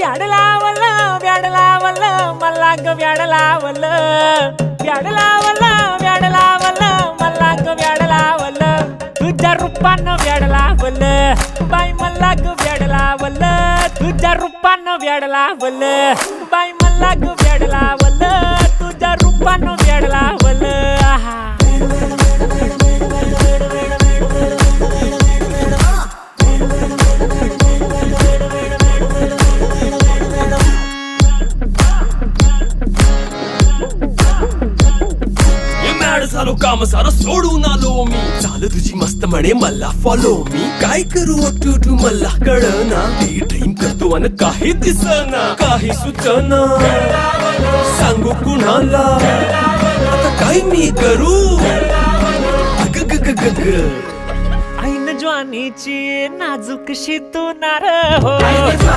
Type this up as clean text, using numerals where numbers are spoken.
व्याड लावलं व्याड लावलं मला ग व्याड लावलं व्याड लावलं व्याड लावलं मला ग व्याड लावलं तुझ्या रूपानं व्याड लावलं बाई मला ग व्याड लावलं तुझ्या रूपानं व्याड लावलं बाई मला ग व्याड लावलं तुझ्या रूपानं व्याड लावलं आहा झालो काम सारा सोडून आलो मी झालं तुझी मस्त म्हणे मला फॉलो मी काय करू अटू मला कळना ते ड्रीम करतो आणि काही दिसना काही सुचना सांगू कुणाला आता काय मी करू अग ग ग ग ग ऐन ज्वानीची नाजूक शी तू नार हो